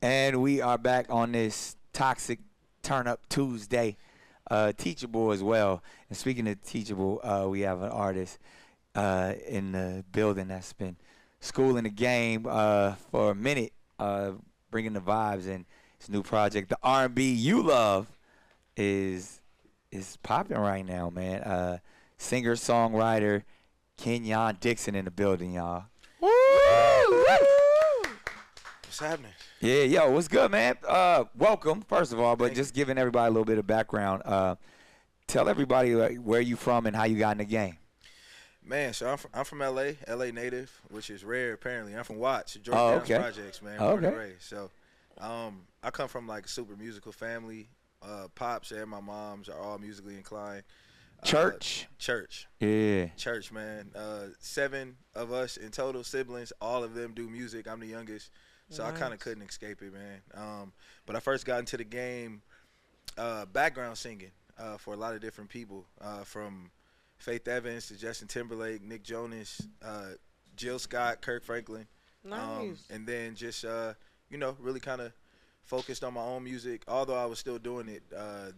And we are back on this toxic Turn Up Tuesday. Teachable as well. And speaking of teachable, we have an artist in the building that's been schooling the game for a minute, bringing the vibes. And his new project, the R&B You Love, is popping right now, man. Singer-songwriter Kenyon Dixon in the building, y'all. Woo! What's happening? Yeah, yo, what's good, man? Welcome, first of all, but just giving everybody a little bit of background. Tell everybody where you from and how you got in the game. Man, so I'm from LA native, which is rare apparently. I'm from Watts, Georgia Projects, man. Born and raised. So I come from like a super musical family. Pops and my moms are all musically inclined. Church. Yeah. Church, man. 7 of us in total, siblings. All of them do music. I'm the youngest. So nice. I kind of couldn't escape it, man. But I first got into the game background singing for a lot of different people, from Faith Evans to Justin Timberlake, Nick Jonas, Jill Scott, Kirk Franklin. Nice. And then just, really kind of focused on my own music, although I was still doing it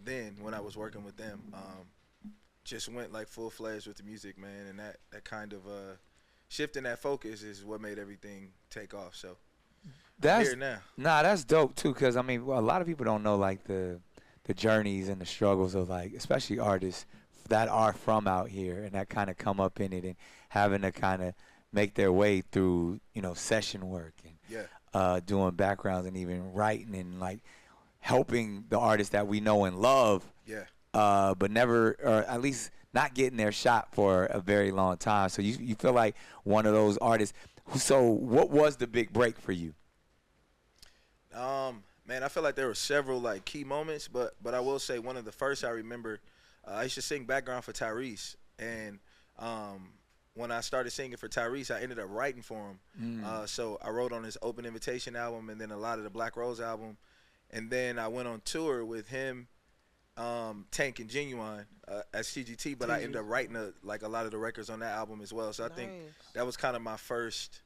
then when I was working with them. Just went like full-fledged with the music, man, and that kind of shifting that focus is what made everything take off. So that's here now. Nah, that's dope too, because I mean, a lot of people don't know like the journeys and the struggles of like, especially artists that are from out here and that kind of come up in it and having to kind of make their way through, session work and doing backgrounds and even writing and like helping the artists that we know and love. Yeah. But never, or at least not getting their shot for a very long time. So you feel like one of those artists. So what was the big break for you? Man, I feel like there were several like key moments, but I will say one of the first I remember, I used to sing background for Tyrese, and when I started singing for Tyrese, I ended up writing for him. So I wrote on his Open Invitation album, and then a lot of the Black Rose album, and then I went on tour with him. Tank and Ginuwine as CGT, but I ended up writing a lot of the records on that album as well. So I think that was kind of my first.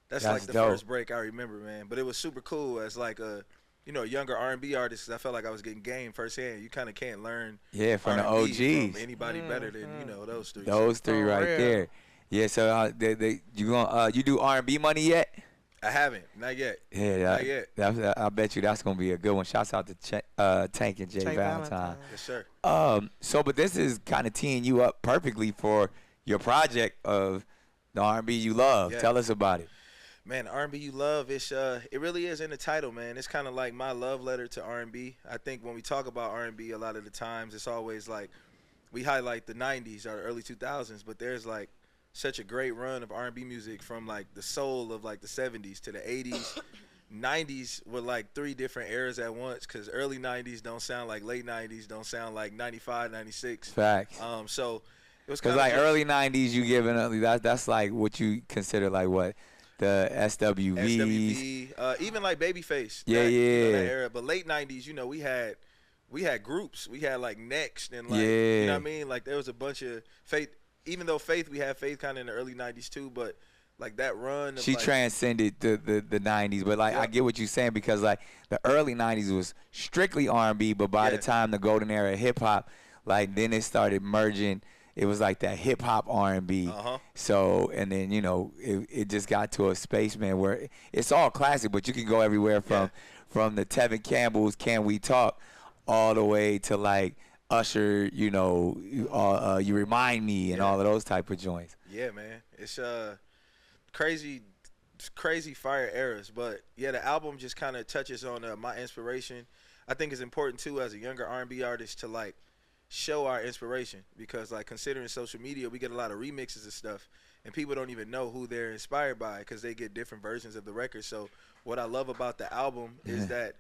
That's like the first break I remember, man. But it was super cool as like a younger R&B artist. Cause I felt like I was getting game firsthand. You kind of can't learn from the OGs from anybody better than those three. Those three right there. Yeah. So you do R&B money yet? I haven't, not yet. Yeah, not yet. I bet you that's gonna be a good one. Shouts out to Tank and Jay Valentine. Yes, sir. But this is kind of teeing you up perfectly for your project of the R&B You Love. Yeah. Tell us about it. Man, R&B You Love, it really is in the title, man. It's kind of like my love letter to R&B. I think when we talk about R&B, a lot of the times it's always like we highlight the 90s or early 2000s, but there's like such a great run of R&B music from like the soul of like the 70s to the 80s. 90s were like 3 different eras at once, because early 90s don't sound like late 90s, don't sound like 95, 96. Facts. So it was because like early 90s you giving that's like what you consider like what the SWVs. Even like Babyface. Yeah. That era. But late 90s, we had groups. We had like Next and like you know what I mean? Like there was a bunch of Faith. Even though we had Faith kind of in the early 90s too, but like that run. She transcended the 90s, but like I get what you're saying, because like the early 90s was strictly R&B, but by the time the golden era of hip hop, like then it started merging. It was like that hip hop R&B. So, and then, it just got to a space, man, where it's all classic, but you can go everywhere from the Tevin Campbell's Can We Talk all the way to like Usher, You Remind Me and all of those type of joints. Yeah, man. It's crazy fire eras. But, yeah, the album just kind of touches on my inspiration. I think it's important, too, as a younger R&B artist to, like, show our inspiration, because, like, considering social media, we get a lot of remixes of stuff, and people don't even know who they're inspired by because they get different versions of the record. So what I love about the album is that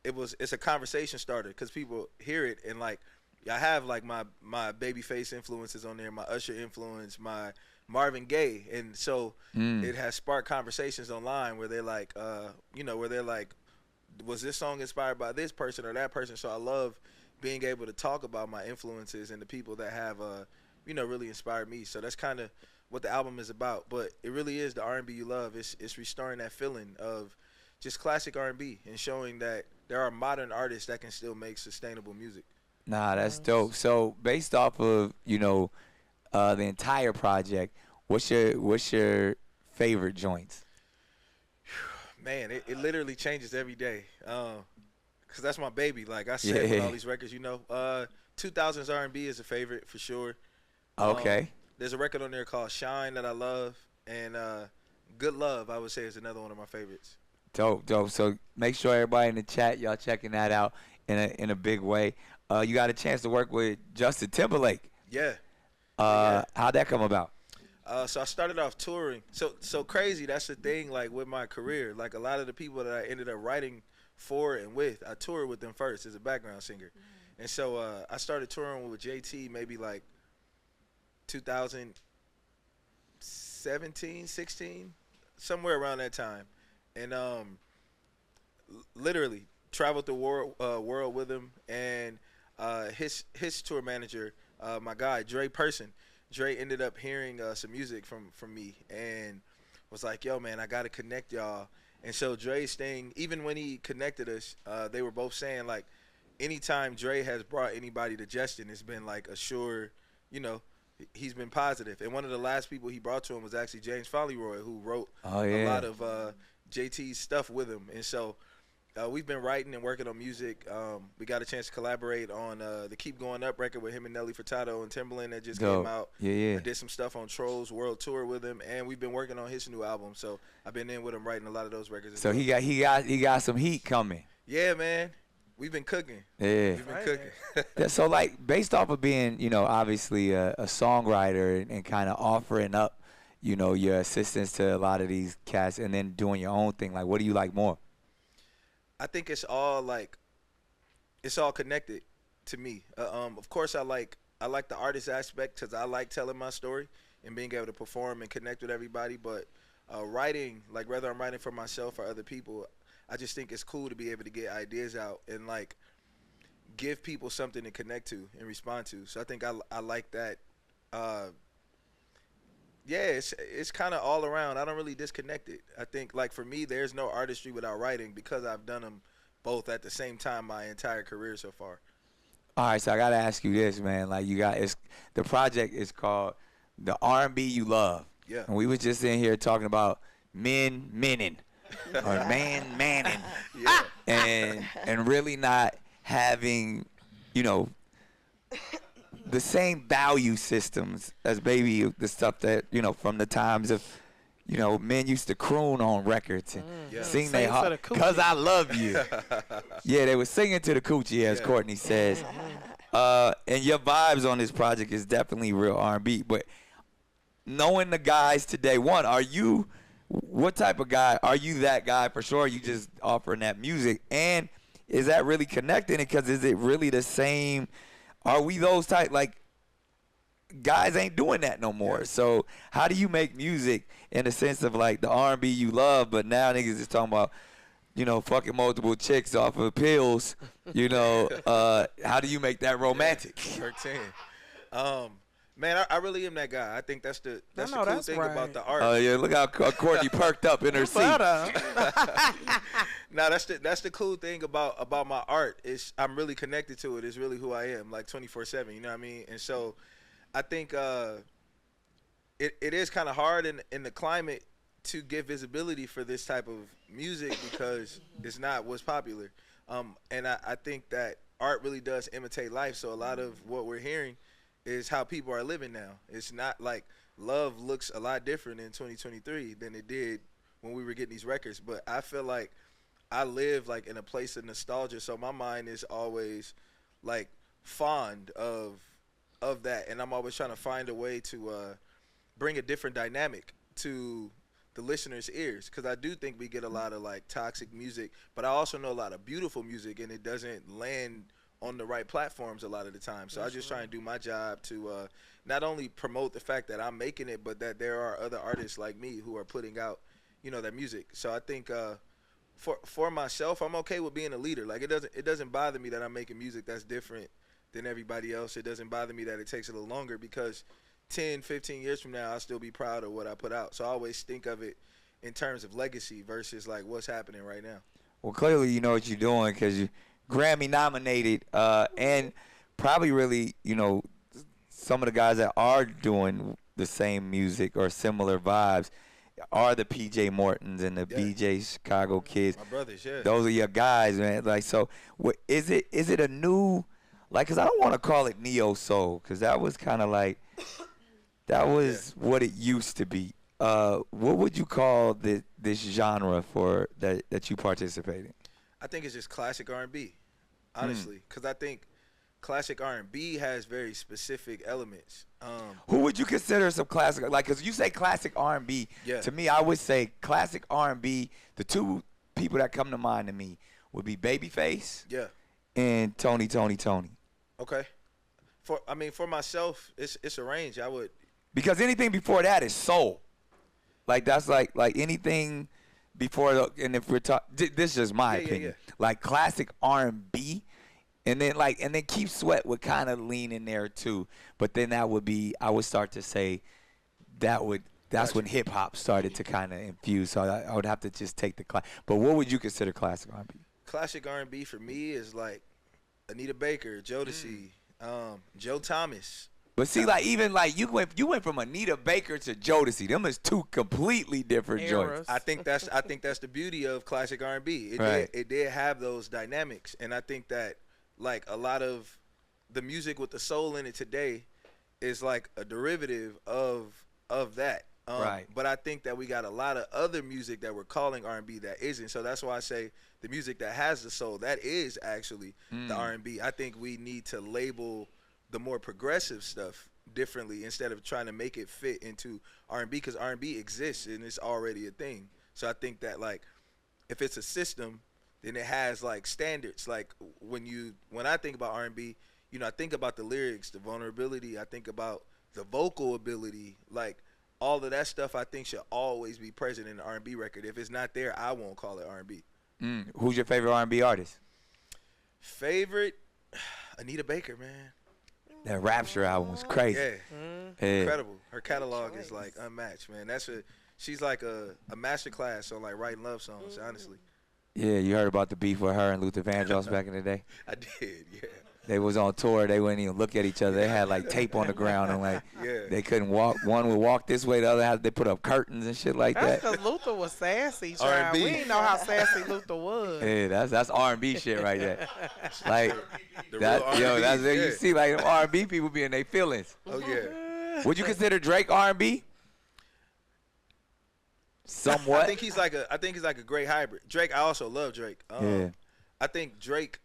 it's a conversation starter, because people hear it and, like, I have like my Babyface influences on there, my Usher influence, my Marvin Gaye, and so it has sparked conversations online where they're like, was this song inspired by this person or that person? So I love being able to talk about my influences and the people that have, really inspired me. So that's kind of what the album is about. But it really is the R&B You Love. It's restoring that feeling of just classic R&B and showing that there are modern artists that can still make sustainable music. Nah, that's dope. So based off of the entire project, what's your favorite joints? Man, it literally changes every day. Cause that's my baby. Like I said, with all these records, 2000s R&B is a favorite for sure. Okay. There's a record on there called Shine that I love, and Good Love I would say is another one of my favorites. Dope. So make sure everybody in the chat, y'all checking that out in a big way. You got a chance to work with Justin Timberlake. Yeah. How'd that come about? So I started off touring. So crazy. That's the thing. Like with my career, like a lot of the people that I ended up writing for and with, I toured with them first as a background singer. And so I started touring with JT maybe like 2017, 16, somewhere around that time. And literally traveled the world with him. And his tour manager, my guy, Dre ended up hearing some music from me and was like, yo, man, I got to connect y'all. And so Dre's thing, even when he connected us, they were both saying, like, anytime Dre has brought anybody to Justin, it's been, like, a sure, he's been positive. And one of the last people he brought to him was actually James Folleroy, who wrote a lot of JT's stuff with him. And so we've been writing and working on music. We got a chance to collaborate on the Keep Going Up record with him and Nelly Furtado and Timberland that just came out. Yeah. I did some stuff on Trolls World Tour with him, and we've been working on his new album. So I've been in with him writing a lot of those records. So he got some heat coming. Yeah, man. We've been cooking. Yeah. We've been cooking. So like based off of being, obviously a songwriter and kind of offering up, your assistance to a lot of these cats and then doing your own thing, like what do you like more? I think it's all connected to me. Of course, I like the artist aspect because I like telling my story and being able to perform and connect with everybody. But writing, like whether I'm writing for myself or other people, I just think it's cool to be able to get ideas out and like give people something to connect to and respond to. So I think I like that. It's kind of all around. I don't really disconnect it. I think, like, for me, there's no artistry without writing because I've done them both at the same time my entire career so far. All right, so I got to ask you this, man. Like, the project is called the R&B You Love. Yeah. And we was just in here talking about menning or manning. Yeah. And really not having, the same value systems as maybe the stuff that, from the times of, men used to croon on records and sing their heart, "'Cause I love you." Yeah, they were singing to the coochie, as Courtney says. And your vibes on this project is definitely real R&B. But knowing the guys today, what type of guy? Are you that guy for sure? Are you just offering that music? And is that really connecting? Because is it really the same? Are we those type, like, guys ain't doing that no more. So how do you make music in the sense of, like, the R&B you love, but now niggas is talking about, fucking multiple chicks off of pills, how do you make that romantic? 13. Man, I really am that guy. I think that's the cool thing about the art. Oh, yeah, look how Courtney perked up in her seat. Nah, that's the cool thing about my art is I'm really connected to it. It's really who I am, like 24/7. You know what I mean? And so, I think it is kind of hard in the climate to get visibility for this type of music because it's not what's popular. And I think that art really does imitate life. So a lot of what we're hearing is how people are living now. It's not like love looks a lot different in 2023 than it did when we were getting these records. But I feel like I live like in a place of nostalgia, so my mind is always like fond of that, and I'm always trying to find a way to bring a different dynamic to the listener's ears, because I do think we get a lot of like toxic music, but I also know a lot of beautiful music, and it doesn't land on the right platforms a lot of the time. So I just try and do my job to not only promote the fact that I'm making it, but that there are other artists like me who are putting out, that music. So I think for myself, I'm okay with being a leader. Like it doesn't bother me that I'm making music that's different than everybody else. It doesn't bother me that it takes a little longer, because 10, 15 years from now, I'll still be proud of what I put out. So I always think of it in terms of legacy versus like what's happening right now. Well, clearly you know what you're doing because you Grammy nominated, and probably really, some of the guys that are doing the same music or similar vibes are the PJ Mortons and the BJ Chicago kids. My brothers, yeah. Those are your guys, man. Like, so what is it a new, like, because I don't want to call it neo soul because that was kind of like, that was what it used to be. What would you call this genre for that you participate in? I think it's just classic R&B, honestly, because I think classic R&B has very specific elements. Who would you consider some classic? Like, because you say classic R&B, to me, I would say classic R&B. The two people that come to mind to me would be Babyface, and Tony. Okay, for myself, it's a range. I would, because anything before that is soul. Like that's like anything before and if we're talking, this is just my opinion. Like classic R&B. And then Keith Sweat would kind of lean in there too, but then I would start to say that's when hip hop started to kind of infuse. So I would have to just take the class. But what would you consider classic R&B? Classic R&B for me is like Anita Baker, Jodeci, Joe Thomas. But see, like even like you went from Anita Baker to Jodeci. Them is two completely different joints. I think that's the beauty of classic R&B. It did have those dynamics, and I think that. Like a lot of the music with the soul in it today is like a derivative of that. Right. But I think that we got a lot of other music that we're calling R&B that isn't. So that's why I say the music that has the soul, that is actually the R&B. I think we need to label the more progressive stuff differently instead of trying to make it fit into R&B, because R&B exists and it's already a thing. So I think that like if it's a system, then it has like standards. Like when I think about R&B, I think about the lyrics, the vulnerability. I think about the vocal ability. Like all of that stuff, I think should always be present in an R&B record. If it's not there, I won't call it R&B. Who's your favorite R&B artist? Favorite, Anita Baker, man. That Rapture album was crazy. Yeah, incredible. Her catalog is like unmatched, man. She's like a masterclass on like writing love songs, honestly. Yeah, you heard about the beef with her and Luther Vandross back in the day? I did, yeah. They was on tour. They wouldn't even look at each other. They had like tape on the ground and like they couldn't walk. One would walk this way, the other had they put up curtains and shit like that. That's because Luther was sassy. R&B. We didn't know how sassy Luther was. Yeah, that's R&B shit right there. Like that's what you see like them R&B people be in their feelings. Oh yeah. Would you consider Drake R&B? Somewhat. I think he's like a great hybrid. Drake, I also love Drake. I think Drake,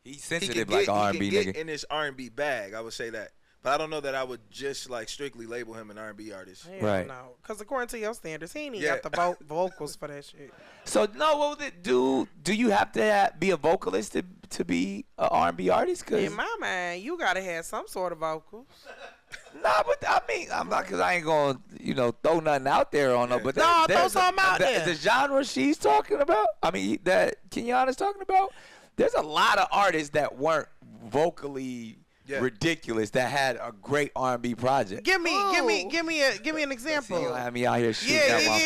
he's sensitive like R&B nigga. He can get in his R&B bag, I would say that. But I don't know that I would just like strictly label him an R&B artist. Right. No, because according to your standards, he ain't even got the vocals for that shit. So no, what would it do? Do you have to be a vocalist to be an R&B artist? Cause in my mind, you gotta have some sort of vocals. Nah, but I mean, I'm not, because I ain't going to, throw nothing out there on her. But throw something out there. The genre she's talking about, I mean, that Kenyon is talking about, there's a lot of artists that weren't vocally ridiculous that had a great R&B project. Give me an example. You have me out here shooting at my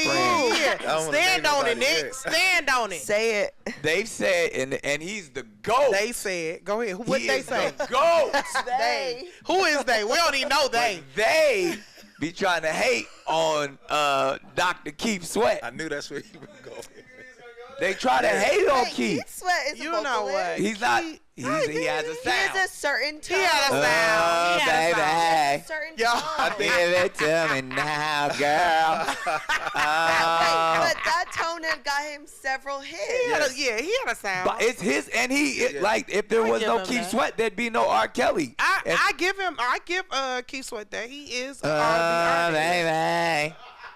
friends. Stand on it, Nick. Stand on it. Say it. They've said, and he's the GOAT. They said, go ahead. What they say? The GOAT. They. Who is they? We don't even know they. But they be trying to hate on Dr. Keith Sweat. I knew that's where you would go. They try to hate on Keith. Keith Sweat is You a know vocalist. what? He's not. He has a He sound. has a certain tone. He had a sound. He had a sound. Baby. Certain Yo, tone. Give it to me now, girl. But that tone had got him several hits. He had a sound. But it's his, and like, if there was give no him Keith that. Sweat, there'd be no R. Kelly. I give Keith Sweat that he is an R&B artist. Baby.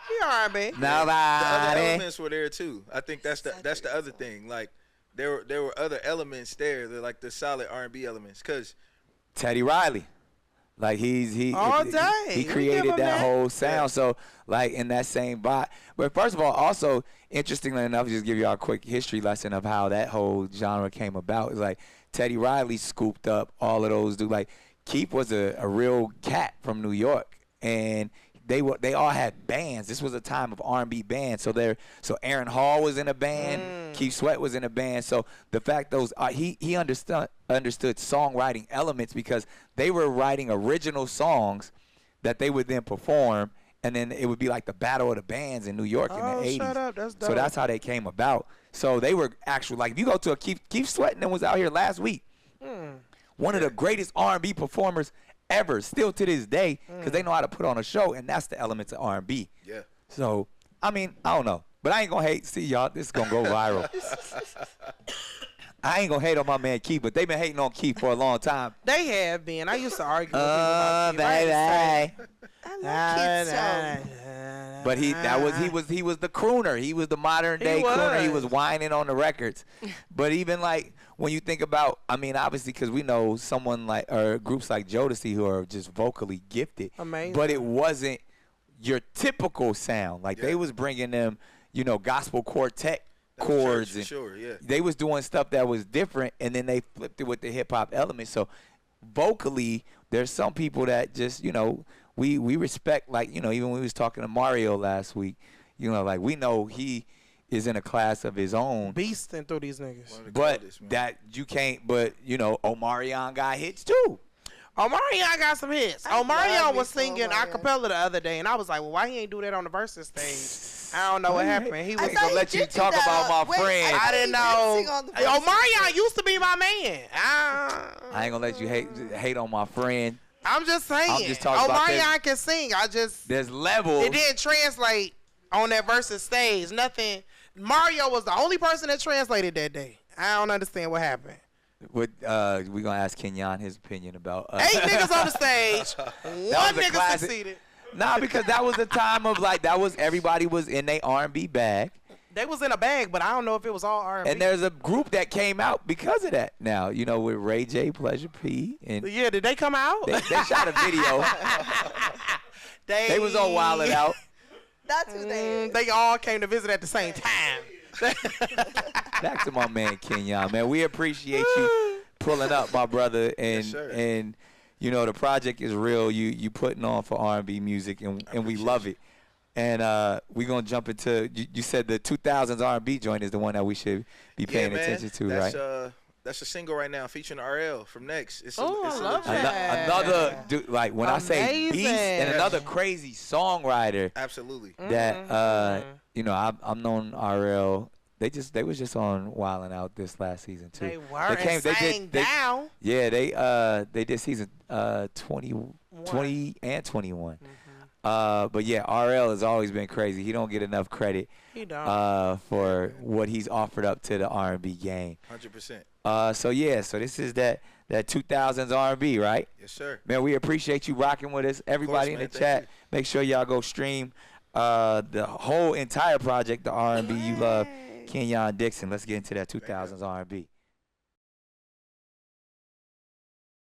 He R&B. The other Nobody. elements were there too. I think that's the other thing. Like there were other elements there. They're like the solid R&B elements. Cause Teddy Riley. Like he All day. he We give created him that that. whole sound. So like in that same bot. But first of all, also interestingly enough, just give y'all a quick history lesson of how that whole genre came about. It's like Teddy Riley scooped up all of those dudes. Like Keith was a real cat from New York, and they all had bands. This was a time of R&B bands. So Aaron Hall was in a band, Keith Sweat was in a band. So the fact he understood songwriting elements because they were writing original songs that they would then perform, and then it would be like the battle of the bands in New York in the 80s. Shut up. That's dope. So that's how they came about. So they were actually, like, if you go to a Keith Sweat and was out here last week, one of the greatest R&B performers ever, still to this day, because they know how to put on a show, and that's the elements of R&B. Yeah. So, I mean, I don't know. But I ain't going to hate. See, y'all, this is going to go viral. I ain't going to hate on my man Keith, but they've been hating on Keith for a long time. They have been. I used to argue with people about Keith. I I love Keith so. But he was the crooner. He was the modern day crooner. He was whining on the records. But even like when you think about, I mean, obviously because we know someone like or groups like Jodeci who are just vocally gifted. Amazing. But it wasn't your typical sound. Like they was bringing them, gospel quartet chords and sure, yeah. they was doing stuff that was different, and then they flipped it with the hip hop element. So vocally, there's some people that just we respect, like even when we was talking to Mario last week, like we know he is in a class of his own, beasting through these niggas. but that you can't. But Omarion got hits too. Omarion got some hits. I love Omarion me was some singing Omarion. acapella the other day, and I was like, well, why he ain't do that on the Versus stage? I don't know what happened. He I was thought he let you did do talk that about my friend. I didn't know. Sing on the Versus Omarion stage. used to be my man. I ain't gonna let you hate on my friend. I'm just saying. I'm just talking about Omarion can sing. There's levels. It didn't translate on that Versus stage. Nothing. Mario was the only person that translated that day. I don't understand what happened. We're gonna ask Kenyon his opinion about 8 niggas on the stage. One was a nigga classic. succeeded. Nah, because that was the time of everybody was in their R&B bag. They was in a bag, but I don't know if it was all R&B. And there's a group that came out because of that now, with Ray J, Pleasure P. And Yeah, did they come out? they shot a video. They was on Wild 'N Out. That's who they is. They all came to visit at the same time. Back to my man Kenyon, man. We appreciate you pulling up, my brother. And Yes, sir. and the project is real. You putting on for R&B music, and we love it. And we're going to jump into, you said the 2000s R&B joint is the one that we should be paying attention to, right? That's a single right now featuring RL from Next. I love that. Another, dude, like when I say beast, and Amazing. another crazy songwriter Absolutely. that, I've known RL. They was just on Wild 'N Out this last season too. They were down. Yeah, they did season 20 and 21. But yeah, RL has always been crazy. He don't get enough credit He don't. for what he's offered up to the R&B game. 100%. So this is that 2000s R&B, right? Yes, sir. Man, we appreciate you rocking with us. Everybody man. in the Thank chat, you. make sure y'all go stream the whole entire project, the R&B You Love, Kenyon Dixon. Let's get into that 2000s R&B.